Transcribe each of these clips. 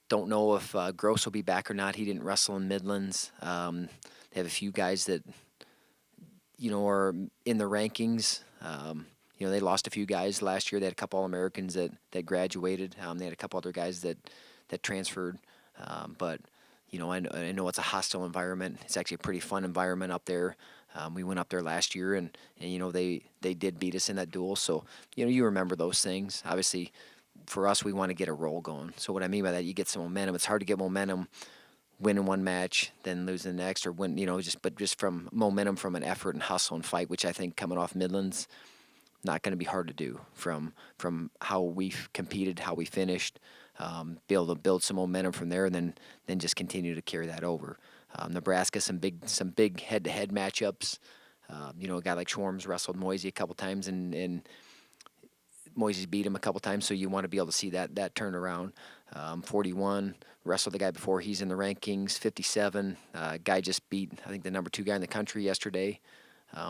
Don't know if Gross will be back or not. He didn't wrestle in Midlands. They have a few guys that are in the rankings. They lost a few guys last year. They had a couple All-Americans that graduated. They had a couple other guys that transferred. But I know it's a hostile environment. It's actually a pretty fun environment up there. We went up there last year, and they did beat us in that duel. So you remember those things. Obviously, for us, we want to get a roll going. So what I mean by that, you get some momentum. It's hard to get momentum winning one match, then losing the next, or just from momentum from an effort and hustle and fight, which I think coming off Midlands, not going to be hard to do from how we've competed, how we finished, be able to build some momentum from there, and then just continue to carry that over. Nebraska, some big head-to-head matchups. A guy like Schwarms wrestled Moisey a couple times, and Moisey's beat him a couple times, so you want to be able to see that turnaround. 41, wrestled the guy before. He's in the rankings. 57, guy just beat, I think, the number 2 guy in the country yesterday.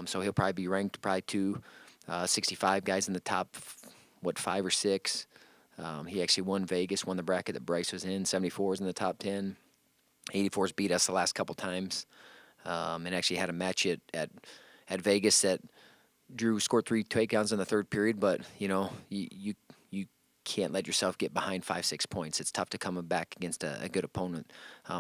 So he'll probably be ranked probably 2. 65 guys in the top, 5 or 6. He actually won Vegas, won the bracket that Bryce was in. 74 is in the top 10. 84's beat us the last couple times, and actually had a match at Vegas that Drew scored 3 takedowns in the third period, but you can't let yourself get behind 5-6 points. It's tough to come back against a good opponent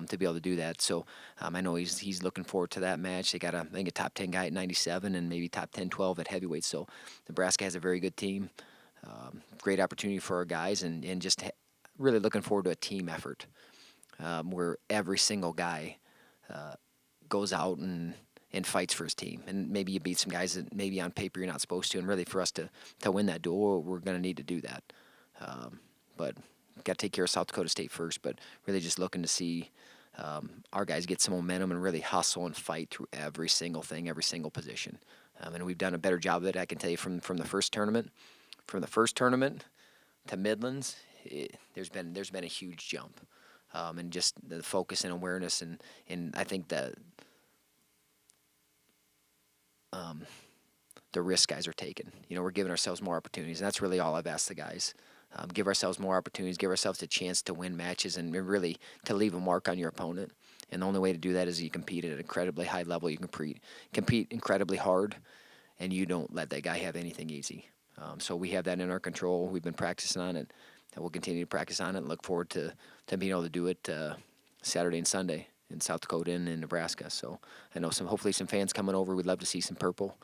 to be able to do that. So I know he's looking forward to that match. They got I think a top 10 guy at 97 and maybe top 10, 12 at heavyweight. So Nebraska has a very good team. Great opportunity for our guys, and just really looking forward to a team effort where every single guy goes out and fights for his team. And maybe you beat some guys that maybe on paper you're not supposed to. And really for us to win that duel, we're going to need to do that. But got to take care of South Dakota State first. But really just looking to see our guys get some momentum and really hustle and fight through every single thing, every single position. And we've done a better job of it, I can tell you, from the first tournament. From the first tournament to Midlands, there's been a huge jump. And just the focus and awareness, and I think that the risk guys are taking. We're giving ourselves more opportunities, and that's really all I've asked the guys. Give ourselves more opportunities, give ourselves a chance to win matches, and really to leave a mark on your opponent. And the only way to do that is you compete at an incredibly high level. You compete incredibly hard, and you don't let that guy have anything easy. So we have that in our control. We've been practicing on it, and we'll continue to practice on it and look forward to being able to do it Saturday and Sunday in South Dakota and in Nebraska. So I know hopefully some fans coming over. We'd love to see some purple.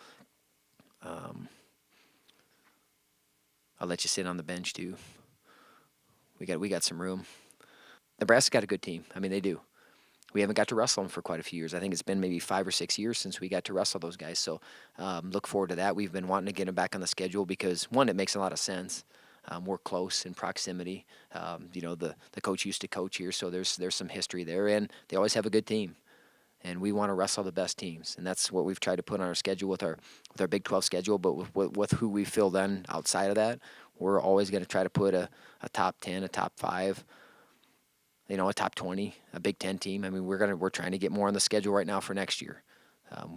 I'll let you sit on the bench too. We got some room. Nebraska's got a good team. I mean, they do. We haven't got to wrestle them for quite a few years. I think it's been maybe 5 or 6 years since we got to wrestle those guys. So look forward to that. We've been wanting to get them back on the schedule because, one, it makes a lot of sense. We're close in proximity. The coach used to coach here, so there's some history there, and they always have a good team. And we want to wrestle the best teams, and that's what we've tried to put on our schedule with our Big 12 schedule. But with who we fill in outside of that, we're always going to try to put a top 10, a top 5, a top 20, a Big 10 team. I mean, we're trying to get more on the schedule right now for next year.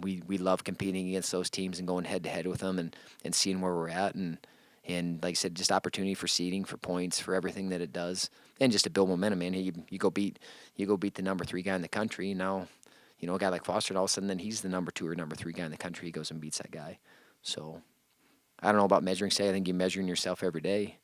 We love competing against those teams and going head to head with them and seeing where we're at, and like I said, just opportunity for seeding, for points, for everything that it does, and just to build momentum. Man, you go beat the number 3 guy in the country. Now, a guy like Foster, and all of a sudden, then he's the number 2 or number 3 guy in the country. He goes and beats that guy. So I don't know about measuring. I think you're measuring yourself every day.